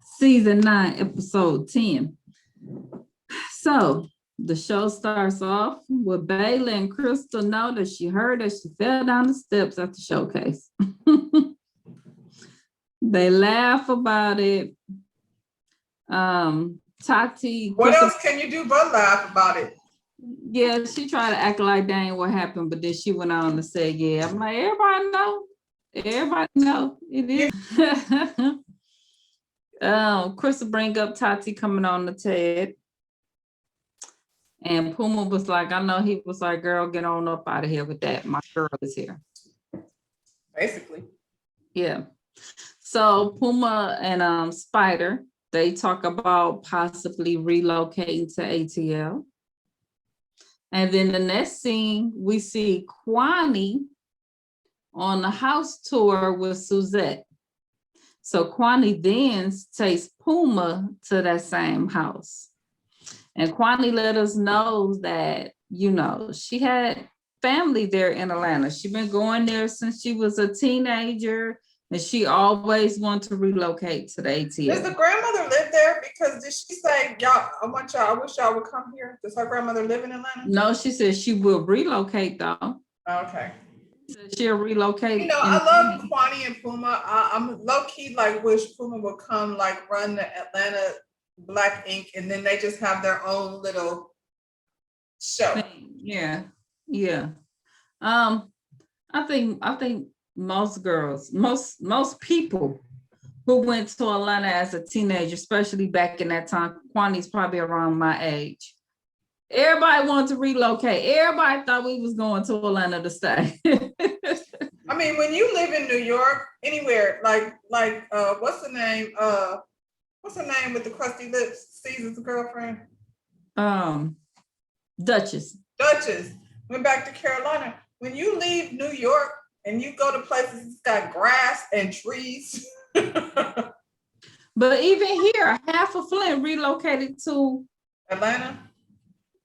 season 9, episode 10. So the show starts off with Bayla and Crystal know that she heard that she fell down the steps at the showcase. They laugh about it. Tati. What Crystal, else can you do but laugh about it? Yeah, she tried to act like that ain't what happened, but then she went on to say, yeah, I'm like, everybody know. Everybody know it is. Crystal bring up Tati coming on the TED. And Puma was like, I know he was like, girl, get on up out of here with that. My girl is here. Basically. Yeah. So Puma and Spider, they talk about possibly relocating to ATL. And then the next scene, we see Kwani on the house tour with Suzette. So Kwani then takes Puma to that same house. And Kwani let us know that, you know, she had family there in Atlanta. She's been going there since she was a teenager, and she always wanted to relocate to the ATL. Does the grandmother live there? Because did she say, y'all, I wish y'all would come here? Does her grandmother live in Atlanta? No, she said she will relocate though. Okay. She'll relocate. You know, I love Kwani and Puma. I'm low key like wish Puma would come like run the Atlanta Black Ink, and then they just have their own little show. Yeah. I think most girls, most people who went to Atlanta as a teenager, especially back in that time, Kwani's probably around my age. Everybody wanted to relocate. Everybody thought we was going to Atlanta to stay. I mean, when you live in New York, anywhere, like what's the name? What's her name with the crusty lips? Caesar's girlfriend? Duchess. Duchess went back to Carolina. When you leave New York and you go to places that's got grass and trees. But even here, half of Flint relocated to Atlanta.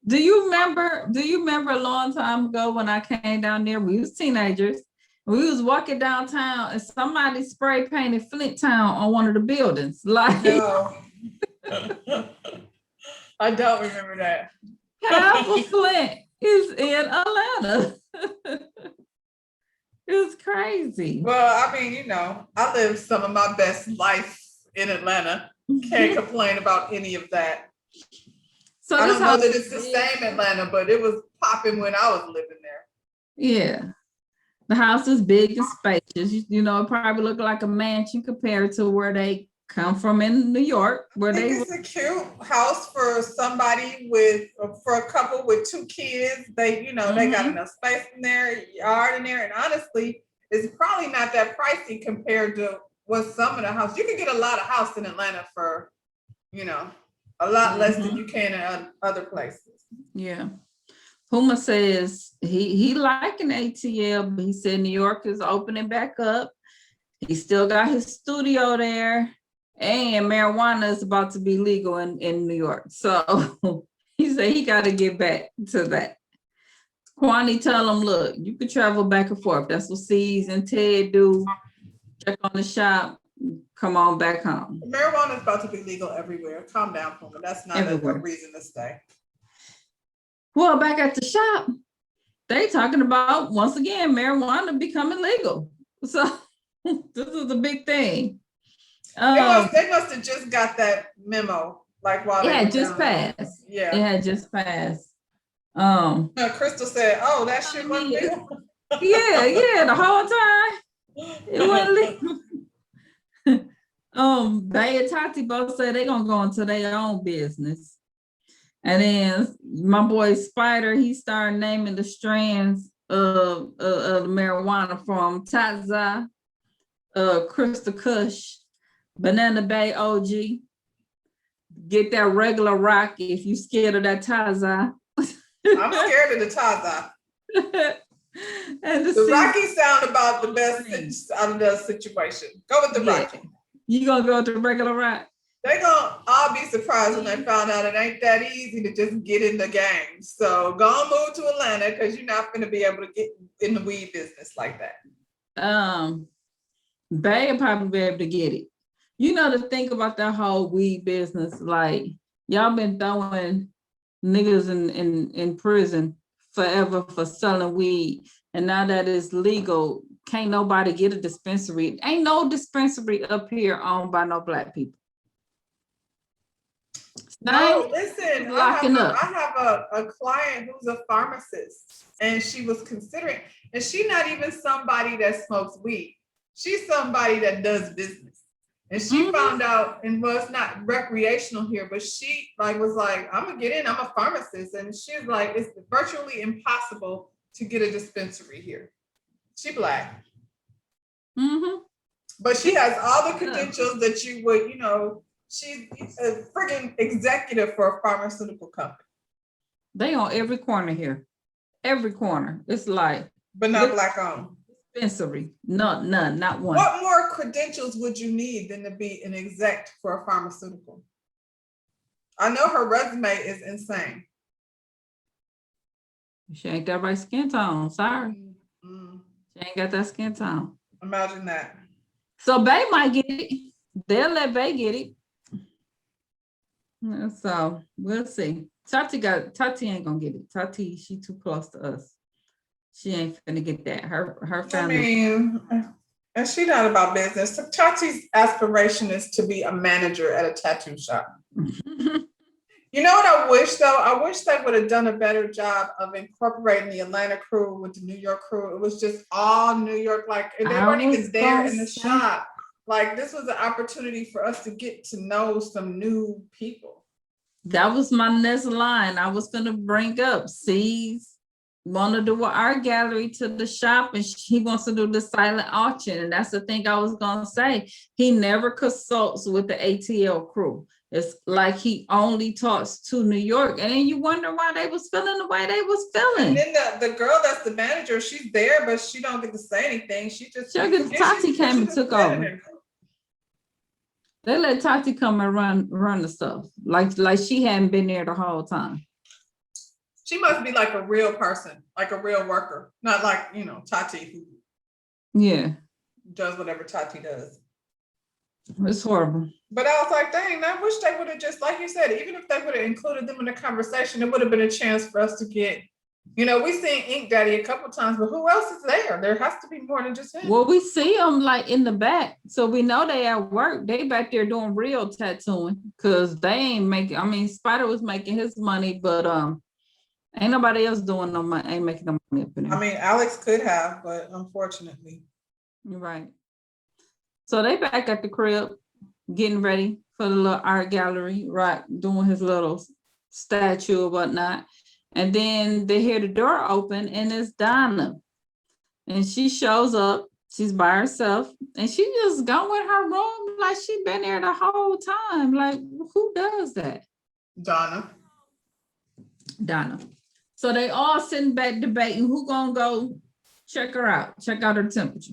Do you remember a long time ago when I came down there? We was teenagers. We was walking downtown and somebody spray painted Flint Town on one of the buildings. Like, no. I don't remember that. Half of Flint is in Atlanta. It was crazy. Well, I mean, you know, I lived some of my best life in Atlanta. Can't complain about any of that. So I don't know that it's the same Atlanta, but it was popping when I was living there. Yeah. The house is big and spacious. You know, it probably looked like a mansion compared to where they come from in New York. It's a cute house for somebody for a couple with 2 kids. They, you know, they got enough space in there, yard in there. And honestly, it's probably not that pricey compared to what some of the houses. You can get a lot of house in Atlanta for, you know, a lot less than you can in other places. Yeah. Puma says he liking ATL, but he said New York is opening back up. He still got his studio there, and marijuana is about to be legal in New York. So he said he got to get back to that. Kwani tell him, look, you can travel back and forth. That's what C's and Ted do. Check on the shop. Come on back home. Marijuana is about to be legal everywhere. Calm down, Puma. That's not a reason to stay. Well, back at the shop, they talking about, once again, marijuana becoming legal. So this is a big thing. They must have just got that memo. Like while it had just passed. Yeah. It had just passed. Crystal said, oh, that shit wasn't legal. Yeah, the whole time. It wasn't legal. They and Tati both said they're gonna go into their own business. And then my boy Spider, he started naming the strands of the marijuana from Taza, Crystal Kush, Banana Bay OG. Get that regular rock if you scared of that Taza. I'm scared of the Taza. And the Rocky sound about the best out of the situation. Go with the Rocky. You gonna go with the regular rock? They're gonna all be surprised when they found out it ain't that easy to just get in the game. So go and move to Atlanta because you're not gonna be able to get in the weed business like that. Bay will probably be able to get it. You know, the thing about that whole weed business, like y'all been throwing niggas in prison forever for selling weed, and now that it's legal, can't nobody get a dispensary. Ain't no dispensary up here owned by no black people. No, listen, Locking up. I have a client who's a pharmacist, and she was considering, and she's not even somebody that smokes weed. She's somebody that does business. And she found out, and well, it's not recreational here, but she was like, I'm gonna get in, I'm a pharmacist. And she's like, it's virtually impossible to get a dispensary here. She Black. But she has all the credentials that you would, she's a freaking executive for a pharmaceutical company. They on every corner here. Every corner. It's like. But not Black owned. Dispensary. None, not one. What more credentials would you need than to be an exec for a pharmaceutical? I know her resume is insane. She ain't that right skin tone. Sorry. She ain't got that skin tone. Imagine that. So Bay might get it. They'll let Bay get it. So we'll see. Tati ain't gonna get it. Tati, she too close to us. She ain't finna get that. Her family. I mean, and she not about business. So Tati's aspiration is to be a manager at a tattoo shop. You know what I wish though? I wish they would have done a better job of incorporating the Atlanta crew with the New York crew. It was just all New York, like they weren't even there in the shop. Like this was an opportunity for us to get to know some new people. That was my next line. I was gonna bring up. C's want to do an art gallery to the shop, and he wants to do the silent auction. And that's the thing I was gonna say. He never consults with the ATL crew. It's like he only talks to New York, and then you wonder why they was feeling the way they was feeling. And then the girl that's the manager, she's there, but she don't get to say anything. She just Tati came and took over. They let Tati come and run the stuff, like she hadn't been there the whole time. She must be like a real person, like a real worker, not like Tati who does whatever Tati does. It's horrible. But I was like, dang, I wish they would have just, like you said, even if they would have included them in the conversation, it would have been a chance for us to get, we've seen Ink Daddy a couple times, but who else is there? There has to be more than just him. Well, we see them like in the back. So we know they at work. They back there doing real tattooing because they ain't making, Spider was making his money, but ain't nobody else doing no money, ain't making no money up in there. Alex could have, but unfortunately. You're right. So they back at the crib, getting ready for the little art gallery, right? Doing his little statue or whatnot. And then they hear the door open and it's Donna. And she shows up, she's by herself, and she just go in her room like she been there the whole time. Like, who does that? Donna. So they all sitting back debating who gonna go check her out, check out her temperature.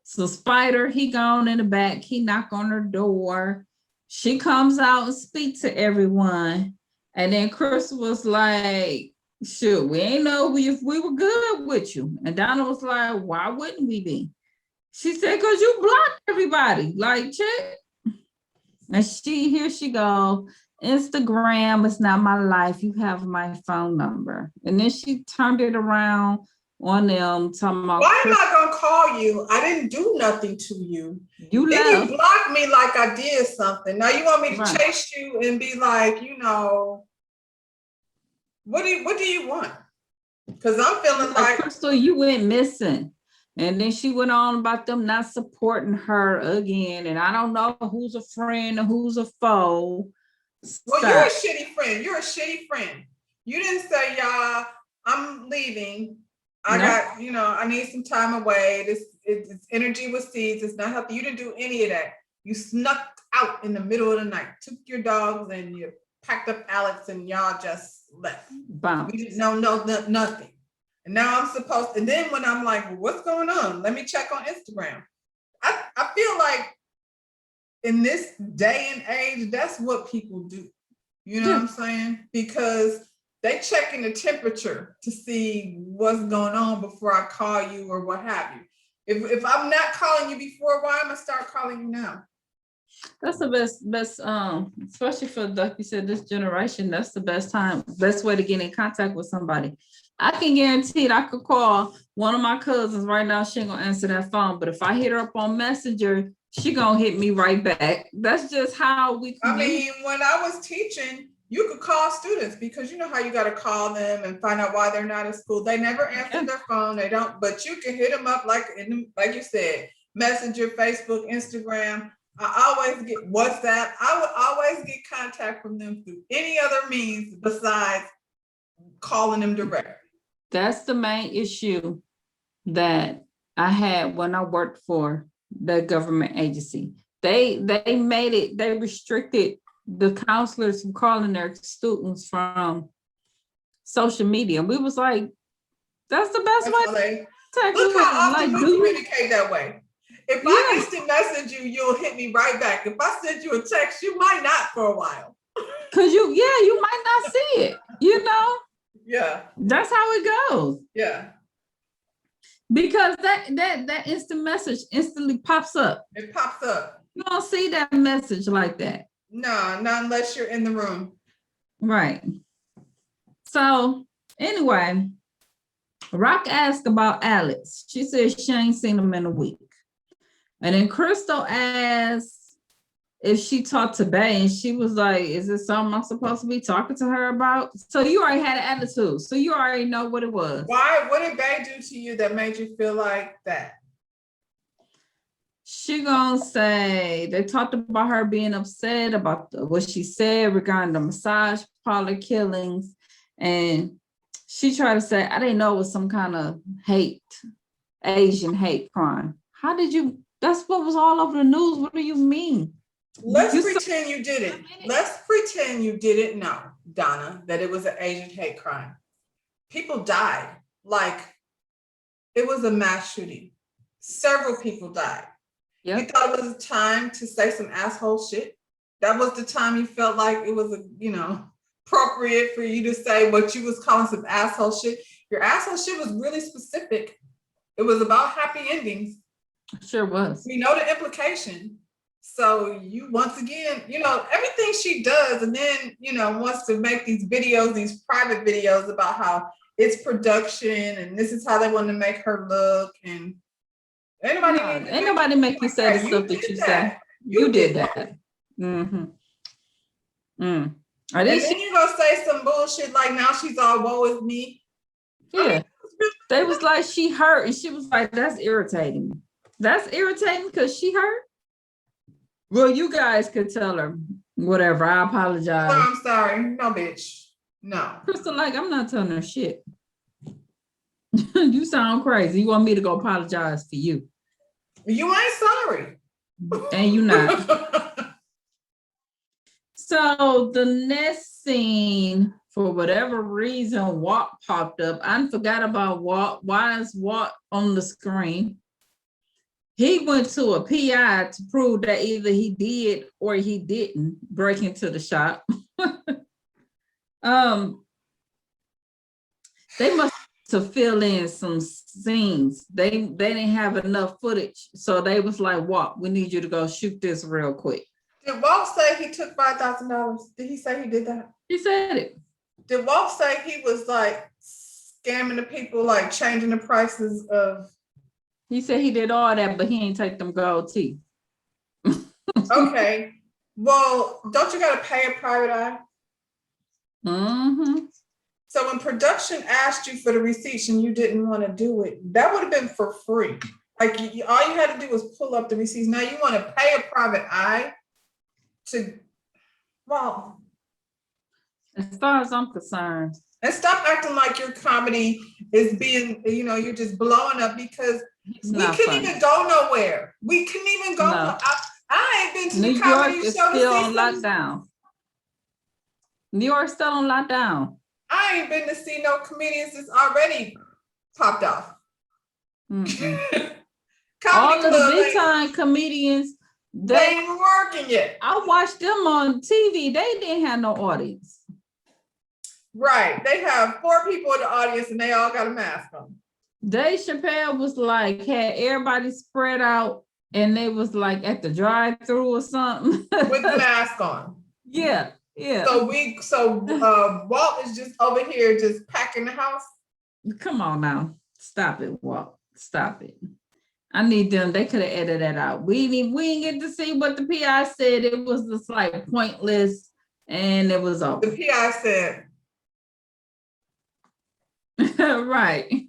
So Spider, he gone in the back, he knock on her door. She comes out and speak to everyone. And then Chris was like, shoot, we ain't know if we were good with you. And Donna was like, why wouldn't we be? She said, because you blocked everybody. Like, check. And here she go. Instagram is not my life. You have my phone number. And then she turned it around on them, talking about, why am I gonna call you? I didn't do nothing to you. You then you blocked me like I did something. Now you want me to chase you and be like, what do you want? Because I'm feeling like Crystal, you went missing. And then she went on about them not supporting her again. And I don't know who's a friend and who's a foe. Well, you're a shitty friend. You're a shitty friend. You didn't say, y'all, I'm leaving. I got, I need some time away. This energy with seeds. It's not healthy. You didn't do any of that. You snuck out in the middle of the night, took your dogs and you packed up Alex and y'all just left. Bounce. We didn't know nothing. And now I'm supposed, and then when I'm like, well, what's going on? Let me check on Instagram. I feel like in this day and age, that's what people do. You know what I'm saying? Because they checking the temperature to see what's going on before I call you or what have you. If I'm not calling you before, why am I start calling you now? That's the best, especially for, like you said, this generation, that's the best way to get in contact with somebody. I can guarantee it. I could call one of my cousins right now. She ain't gonna answer that phone. But if I hit her up on Messenger, she gonna hit me right back. That's just how we I communicate. mean, when I was teaching, you could call students because you know how you got to call them and find out why they're not at school. They never answer Yeah. their phone. They don't, but you can hit them up like like you said, Messenger, Facebook, Instagram. I always get WhatsApp. I would always get contact from them through any other means besides calling them direct. That's the main issue that I had when I worked for the government agency. They restricted the counselors from calling their students from social media. We was like, that's the best That's way how they to contact look with how them. often Like, we do you? communicate that way. If Yeah. I instant message you, you'll hit me right back. If I send you a text, you might not for a while. Cause you might not see it. You know, Yeah, that's how it goes. yeah. Because that instant message instantly pops up. It pops up. You don't see that message like that. No, not unless you're in the room. Right. So anyway, Rock asked about Alex. She said she ain't seen him in a week. And then Crystal asked if she talked to Bay, and she was like, is this something I'm supposed to be talking to her about? So you already had an attitude. So you already know what it was. Why? What did Bay do to you that made you feel like that? She gonna say they talked about her being upset about what she said regarding the massage parlor killings, and she tried to say I didn't know it was some kind of Asian hate crime. How did you? That's what was all over the news. What do you mean? Let's pretend you didn't. Let's pretend you didn't know, Donna, that it was an Asian hate crime. People died. Like it was a mass shooting. Several people died. Yep. You thought it was a time to say some asshole shit? That was the time you felt like it was appropriate for you to say what you was calling some asshole shit. Your asshole shit was really specific. It was about happy endings. Sure was. We know the implication. So you, once again, everything she does, and then, wants to make these videos, these private videos about how it's production and this is how they want to make her look. And ain't nobody make you say the stuff that you say. You did that. Mm-hmm. And then you're going to say some bullshit like now she's all woe is me. Yeah. They was like, she hurt. And she was like, that's irritating. That's irritating because she hurt. Well, you guys could tell her whatever. I apologize. Oh, I'm sorry. No, bitch. No. Crystal, like, I'm not telling her shit. You sound crazy. You want me to go apologize for you? You ain't sorry. And you not. So the next scene, for whatever reason, Walt popped up. I forgot about Walt. Why is Walt on the screen? He went to a PI to prove that either he did or he didn't break into the shop. They must to fill in some scenes. They didn't have enough footage, so they was like, "Walt, we need you to go shoot this real quick." Did Walt say he took $5,000? Did he say he did that? He said it. Did Walt say he was like scamming the people, like changing the prices of? He said he did all that, but he ain't take them gold teeth. Okay. Well, don't you got to pay a private eye? Mm-hmm. So when production asked you for the receipts and you didn't want to do it, that would have been for free. Like all you had to do was pull up the receipts. Now you want to pay a private eye to, well. As far as I'm concerned. And stop acting like your comedy is being, you're just blowing up because we couldn't even go nowhere. We couldn't even go. No. I ain't been to New the comedy York is show still on lockdown. New York's still on lockdown. I ain't been to see no comedians that's already popped off. All of the big time comedians, they ain't working yet. I watched them on TV. They didn't have no audience. Right. They have 4 people in the audience and they all got a mask on. Dave Chappelle was like, had everybody spread out and they was like at the drive-through or something. with the mask on. Yeah, yeah. So Walt is just over here just packing the house. Come on now. Stop it, Walt. Stop it. I need them. They could have edited that out. We didn't get to see what the PI said. It was just like pointless and it was over. The PI said, right.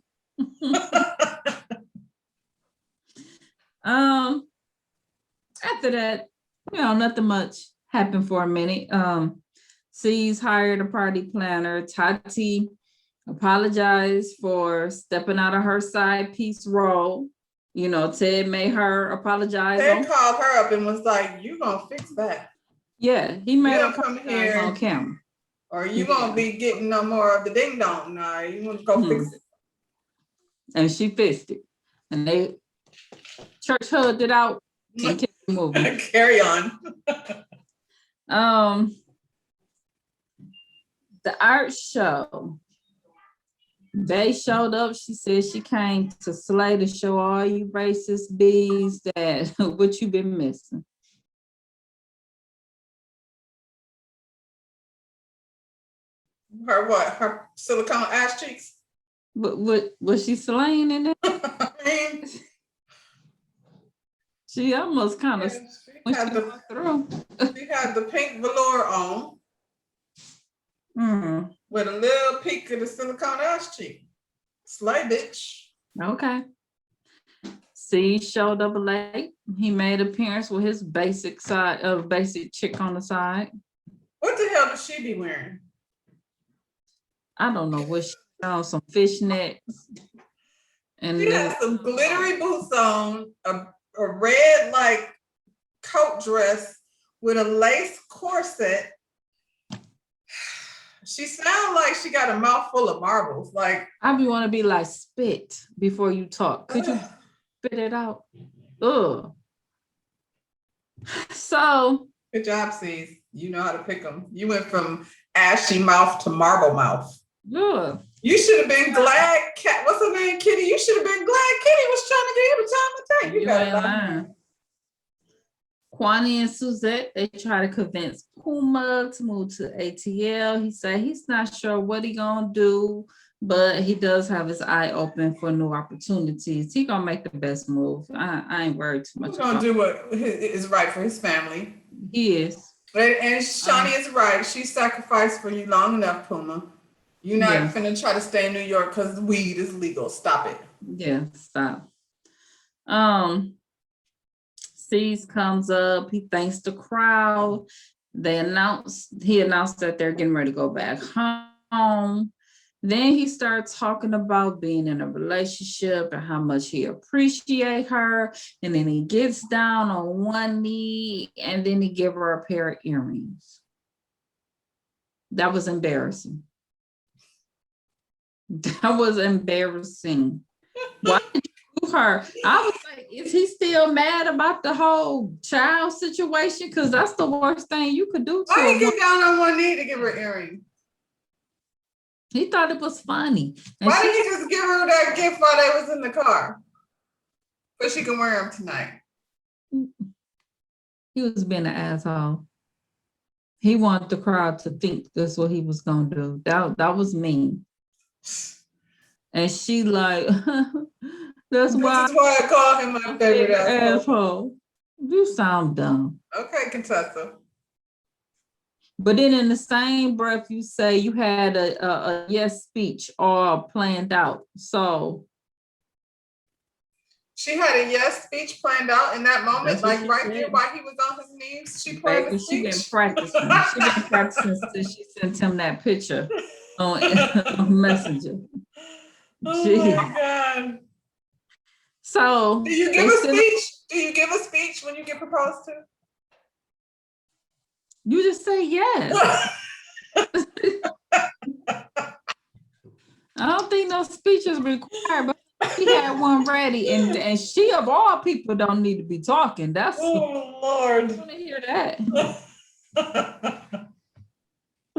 After that, nothing much happened for a minute. C's hired a party planner. Tati apologized for stepping out of her side piece role. Ted made her apologize. Ted called her up and was like, "You gonna fix that?" Yeah, he made her come here on camera. Or you won't be getting no more of the ding dong. Nah, you want to go fix it. And she fixed it. And they church hugged it out and kept moving. Carry on. The art show. They showed up. She said she came to Slay to show all you racist bees that what you been missing. Her what? Her silicone ass cheeks? What was she slaying in it? I mean, she almost kind of she had the pink velour on. With a little peek of the silicone ass cheek. Slay bitch. Okay. C showed up late. He made appearance with his basic chick on the side. What the hell does she be wearing? I don't know what she on, some fishnets. And she had some glittery boots on, a red like coat dress with a lace corset. She sounds like she got a mouthful of marbles. Like I be want to be like, spit before you talk. Could you spit it out? Ugh. So good job, C's. You know how to pick them. You went from ashy mouth to marble mouth. Ugh. You should have been glad. What's her name, Kitty? You should have been glad Kitty was trying to get you the time of day. You got Kwani and Suzette, they try to convince Puma to move to ATL. He said he's not sure what he gonna do, but he does have his eye open for new opportunities. He gonna make the best move. I ain't worried too much. He's gonna do what is right for his family. He is. And Shawnee is right. She sacrificed for you long enough, Puma. You're not finna try to stay in New York because weed is legal. Stop it. Yeah, stop. C's comes up, he thanks the crowd. He announced that they're getting ready to go back home. Then he starts talking about being in a relationship and how much he appreciates her. And then he gets down on one knee and then he give her a pair of earrings. That was embarrassing. That was embarrassing. Why did you do her? I was like, is he still mad about the whole child situation? Because that's the worst thing you could do to Why her. he get down on one knee to give her earrings? He thought it was funny. And why did he just give her that gift while they was in the car? But she can wear them tonight. He was being an asshole. He wanted the crowd to think that's what he was gonna do. That was mean. And she like, that's why I call him my favorite asshole. You sound dumb. Okay, Contessa. But then in the same breath, you say you had a yes speech all planned out. So she had a yes speech planned out in that moment, like right there while he was on his knees. She planned the speech. She been practicing. She been practicing since she sent him that picture on Messenger. Oh my God. So do you give a speech? Do you give a speech when you get proposed to? You just say yes. I don't think no speech is required, but she had one ready, and she of all people don't need to be talking. That's Lord. I want to hear that.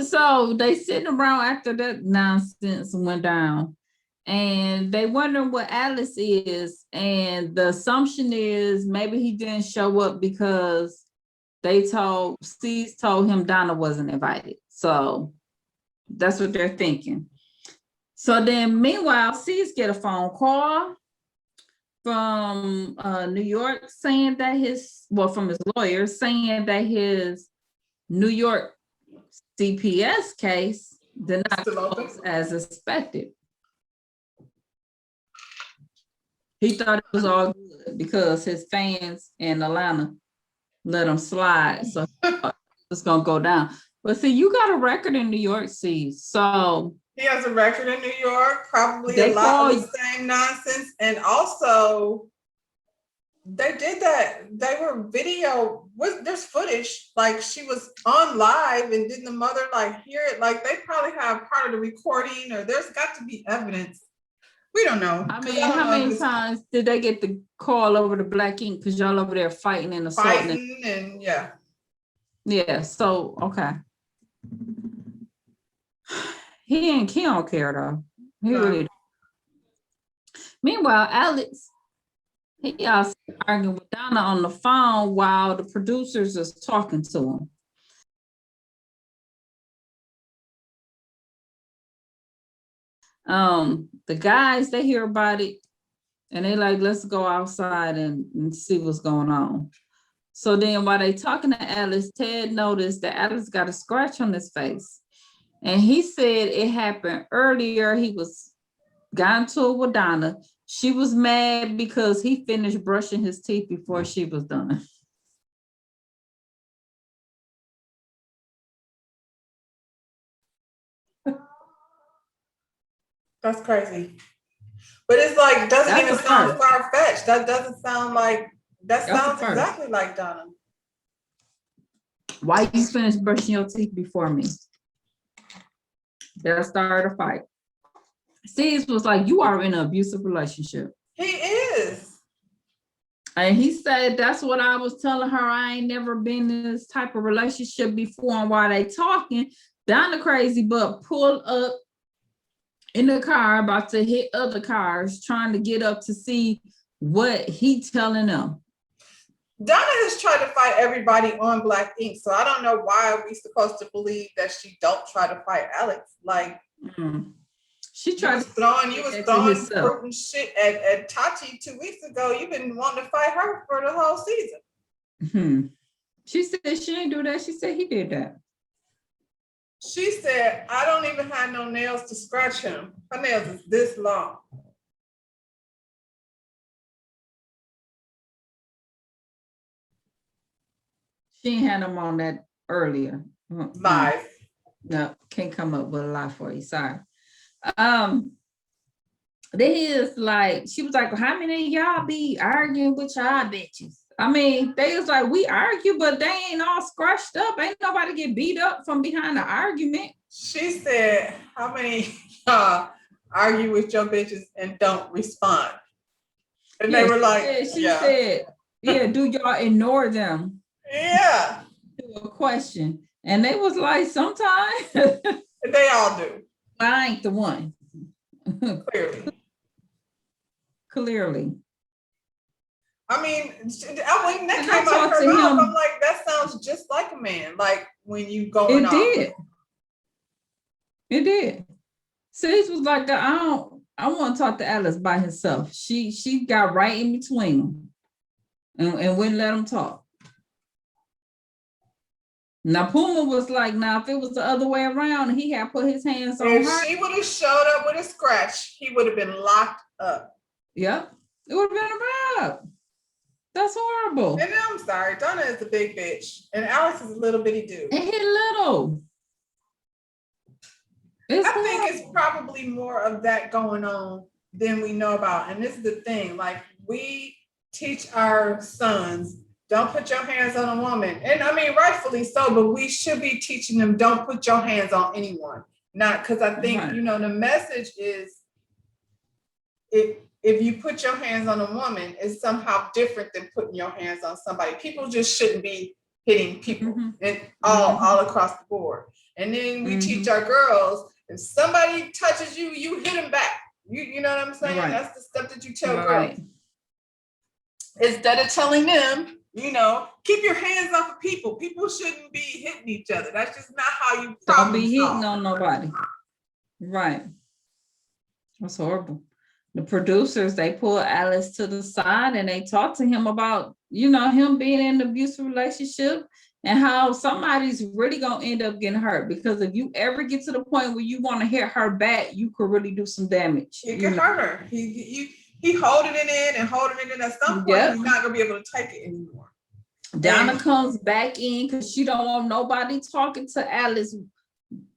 So they sitting around after that nonsense went down. and they wondering what Alice is. And the assumption is maybe he didn't show up because C's told him Donna wasn't invited. So that's what they're thinking. So then meanwhile, C's get a phone call from New York saying that from his lawyer saying that his New York CPS case did not close as expected. He thought it was all good because his fans in Atlanta let him slide. So it's gonna go down. But see, you got a record in New York, C. So he has a record in New York, probably a lot of the same nonsense. And also, they did that. They were there's footage, like she was on live, and didn't the mother like hear it? Like they probably have part of the recording, or there's got to be evidence. We don't know. I mean, how many times did they get the call over the Black Ink? Because y'all over there fighting and assaulting. Fighting and yeah. Yeah, so okay. He don't care though. He really don't. Meanwhile, Alex, he also arguing with Donna on the phone while the producers is talking to him. The guys, they hear about it and they like, let's go outside and see what's going on. So then while they talking to Alice, Ted noticed that Alice got a scratch on his face. And he said it happened earlier. He got into it with Donna. She was mad because he finished brushing his teeth before she was done. That's crazy. But it's like, doesn't even sound far-fetched. That doesn't sound like, that sounds exactly like Donna. Why you finished brushing your teeth before me? They'll start a fight. Steve was like, you are in an abusive relationship. He is. And he said, that's what I was telling her. I ain't never been in this type of relationship before. And while they talking, Donna crazy but pull up in the car about to hit other cars, trying to get up to see what he telling them. Donna has tried to fight everybody on Black Ink, so I don't know why we supposed to believe that she don't try to fight Alex. Like, she tried you was throwing fruit and shit at Tati 2 weeks ago. You've been wanting to fight her for the whole season. She said she didn't do that. She said he did that. She said, I don't even have no nails to scratch him. Her nails is this long. She ain't had them on that earlier. Live. No, can't come up with a lie for you. Sorry. Then he is like, she was like, well, how many of y'all be arguing with y'all bitches? I mean, they was like, we argue, but they ain't all scratched up. Ain't nobody get beat up from behind the argument. She said, how many argue with your bitches and don't respond? And they were like, she said, yeah, do y'all ignore them? Yeah. To a question. And they was like, sometimes. They all do. I ain't the one. Clearly. I mean, when that came out of her mouth, I'm like, that sounds just like a man. Like when you going off. It did. Sis was like, I want to talk to Alice by herself. She got right in between them and wouldn't let them talk. Now Puma was like, now if it was the other way around, he had put his hands on her. If she would have showed up with a scratch, he would have been locked up. Yep, it would have been a wrap. That's horrible. And I'm sorry, Donna is a big bitch, and Alex is a little bitty dude. And he little. I think it's probably more of that going on than we know about. And this is the thing, like we teach our sons, don't put your hands on a woman. And I mean, rightfully so, but we should be teaching them, don't put your hands on anyone. Not because I think, the message is if you put your hands on a woman, it's somehow different than putting your hands on somebody. People just shouldn't be hitting people and all across the board. And then we teach our girls, if somebody touches you, you hit them back. You know what I'm saying? Right. That's the stuff that you tell girls. Right. Instead of telling them, keep your hands off of people. People shouldn't be hitting each other. That's just not how you Don't problem be hitting solve. on nobody. Right. That's horrible. The producers, they pull Alice to the side and they talk to him about, him being in an abusive relationship and how somebody's really gonna end up getting hurt. Because if you ever get to the point where you want to hit her back, you could really do some damage. It can hurt her. He holding it in and holding it in. At some point, he's not gonna be able to take it anymore. Donna comes back in because she don't want nobody talking to Alice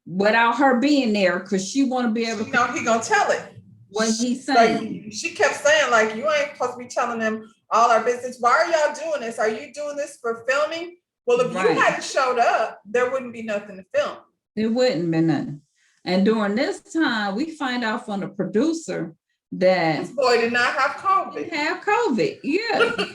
without her being there, because she want to be able to know he gonna tell it. What he's saying. Like, she kept saying, like, you ain't supposed to be telling them all our business. Why are y'all doing this? Are you doing this for filming? Well, if you hadn't showed up, there wouldn't be nothing to film. It wouldn't be nothing. And during this time, we find out from the producer that this boy did not have COVID. Yeah.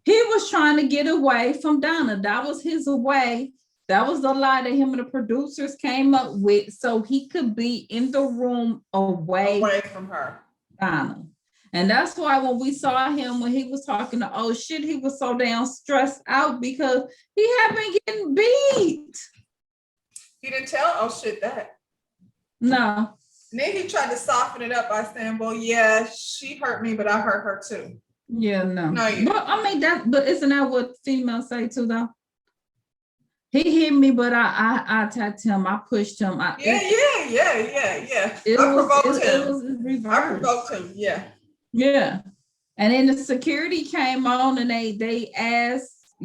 He was trying to get away from Donna. That was his way. That was the lie that him and the producers came up with, so he could be in the room away from her, Donna. And that's why when we saw him, when he was talking to oh shit, he was so damn stressed out because he had been getting beat. He didn't tell oh shit that. No. And then he tried to soften it up by saying, well, yeah, she hurt me, but I hurt her too. Yeah, no. Well, I mean, but isn't that what females say too, though? He hit me, but I attacked him. I pushed him. Yeah. I provoked him. I provoked him. Yeah. Yeah. And then the security came on and they asked,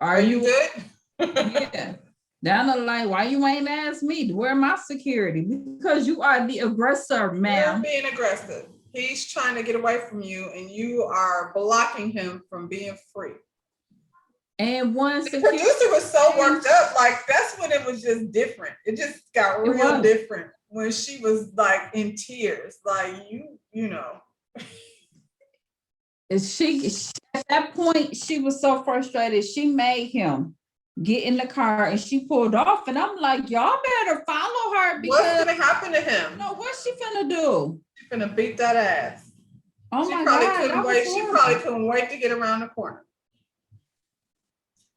are you good? Yeah. Down the line, why you ain't asked me? Where my security? Because you are the aggressor, ma'am. You're being aggressive. He's trying to get away from you, and you are blocking him from being free. And once the producer was so worked up, like that's when it was just different. It just got real different when she was like in tears, like you know. She at that point she was so frustrated. She made him get in the car and she pulled off, and I'm like, y'all better follow her because what's gonna happen to him? No, what's she finna do? She's gonna beat that ass. Oh she my probably God, couldn't wait. She probably couldn't wait to get around the corner.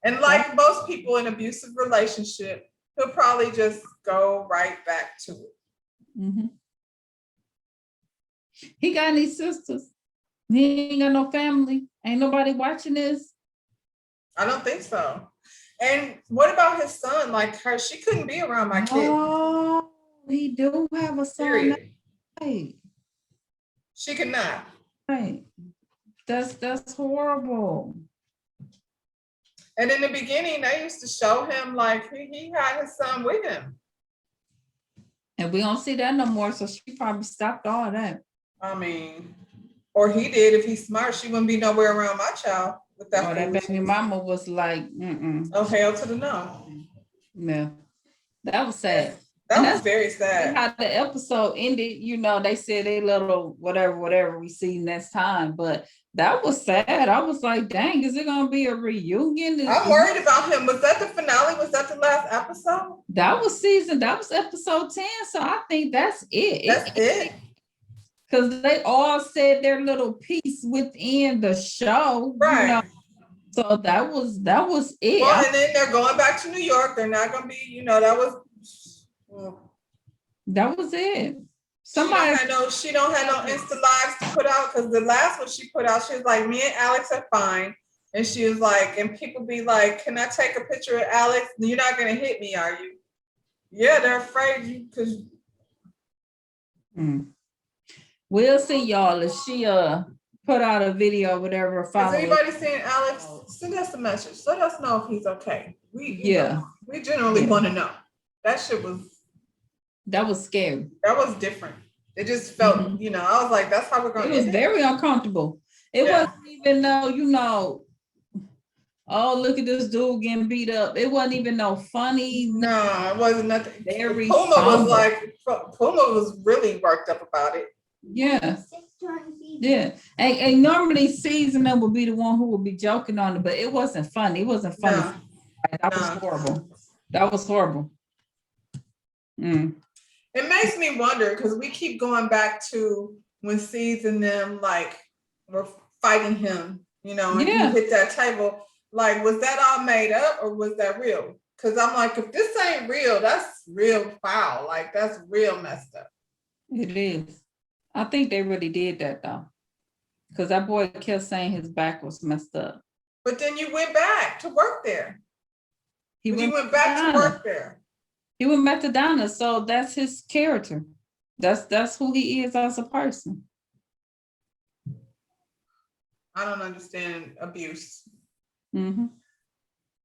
And like most people in abusive relationship, he'll probably just go right back to it. Mm-hmm. He got any sisters? He ain't got no family. Ain't nobody watching this. I don't think so. And what about his son? Like her, she couldn't be around my kid. Oh, he do have a son. Right. She could not. Right. That's horrible. And in the beginning, they used to show him like he had his son with him. And we don't see that no more, so she probably stopped all that. I mean, or he did. If he's smart, she wouldn't be nowhere around my child with that. Oh, that baby mama was like, oh, hell to the no. Yeah, that was sad. That was very sad. How the episode ended, they said they little whatever we see next time, but that was sad. I was like, dang, is it gonna be a reunion? I'm worried about him. Was that the finale? Was that the last episode? That was episode 10. So I think that's it. That's it. Because they all said their little piece within the show. Right. So that was it. Well, and then they're going back to New York. They're not gonna be, that was it. She don't have no Insta lives to put out, because the last one she put out, she was like, me and Alex are fine. And she was like, and people be like, can I take a picture of Alex? You're not gonna hit me, are you? Yeah, they're afraid you because We'll see, y'all, if she put out a video or whatever. Has anybody seen Alex? Send us a message. Let us know if he's okay. We generally want to know. That was scary. That was different. It just felt, I was like, that's how we're going to. It was very uncomfortable. It wasn't even though, oh, look at this dude getting beat up. It wasn't even no funny. No, it wasn't nothing. Puma was really worked up about it. Yeah. Yeah. And normally seasoning would be the one who would be joking on it, but it wasn't funny. It wasn't funny. No. That was horrible. That was horrible. It makes me wonder because we keep going back to when Seeds and them like were fighting him, you know, and he Yeah, hit that table. Like, was that all made up or was that real? Because I'm like, if this ain't real, that's real foul. Like, that's real messed up. it is. I think they really did that though. Because that boy kept saying his back was messed up. But then you went back to work there. He But you went went back to Donna. work there. He went back to Donna. So that's his character. That's who he is as a person. I don't understand abuse. Mm-hmm.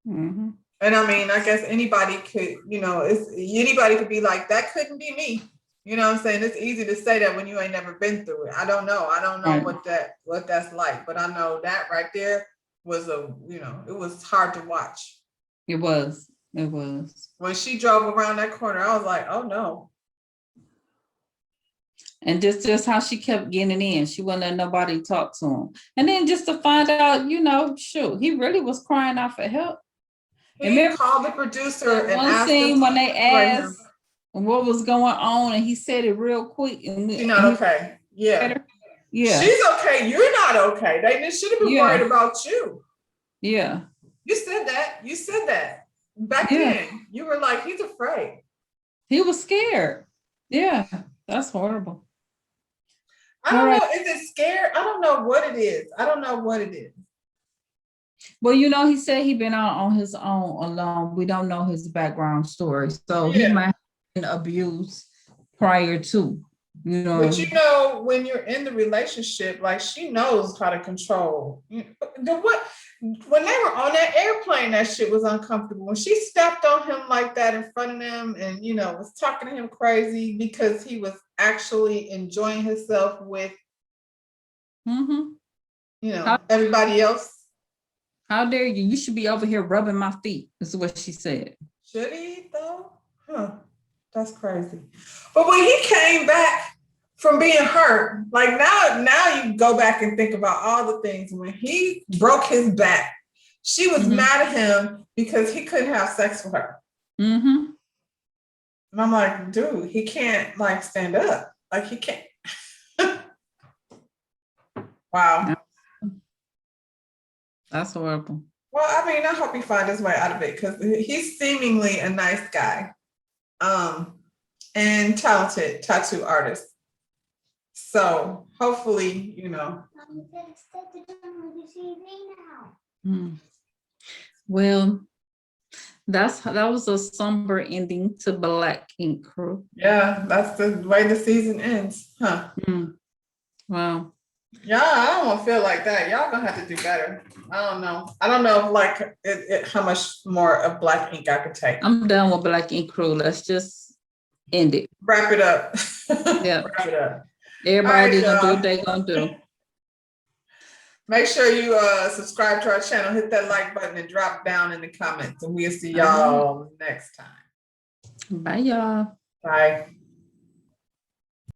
Mm-hmm. And I mean, I guess anybody could, you know, anybody could be like, that couldn't be me. You know what I'm saying? It's easy to say that when you ain't never been through it. I don't know. I don't know Right. what that's like, but I know that right there was it was hard to watch. It was. It was. When she drove around that corner, I was like, oh no. And just how she kept getting in. She wouldn't let nobody talk to him. And then just to find out, shoot, he really was crying out for help. And He remember called the producer and one asked scene him when they to separate him. asked what was going on, and he said it real quick. And She's not okay. Yeah. Yeah. She's okay. You're not okay. They should have been worried about you. Yeah. You said that. You said that. Back then, you were like, he's afraid. He was scared. Yeah. That's horrible. I don't know. Is it scared? I don't know what it is. I don't know what it is. Well, he said he'd been out on his own alone. We don't know his background story. So he might have been abused prior to, But when you're in the relationship, like she knows how to control. When they were on that airplane, that shit was uncomfortable. When she stepped on him like that in front of them and, was talking to him crazy because he was actually enjoying himself with, everybody else. How dare you? You should be over here rubbing my feet, is what she said. Should he though? Huh. That's crazy. But when he came back from being hurt, like now you go back and think about all the things when he broke his back. She was mad at him because he couldn't have sex with her. And I'm like, dude, he can't like stand up. Like he can't. Wow. That's horrible. Well, I mean, I hope he finds his way out of it because he's seemingly a nice guy. And talented tattoo artist. So hopefully, Well, that was a somber ending to Black Ink Crew. Yeah, that's the way the season ends, huh? Wow. Yeah, I don't want to feel like that. Y'all gonna have to do better. I don't know like how much more of Black Ink I could take. I'm done with Black Ink Crew. Let's just end it. Wrap it up. Yeah. Wrap it up. Everybody gonna do what they gonna do. Make sure you subscribe to our channel, hit that like button, and drop down in the comments. And we'll see y'all next time. Bye, y'all. Bye.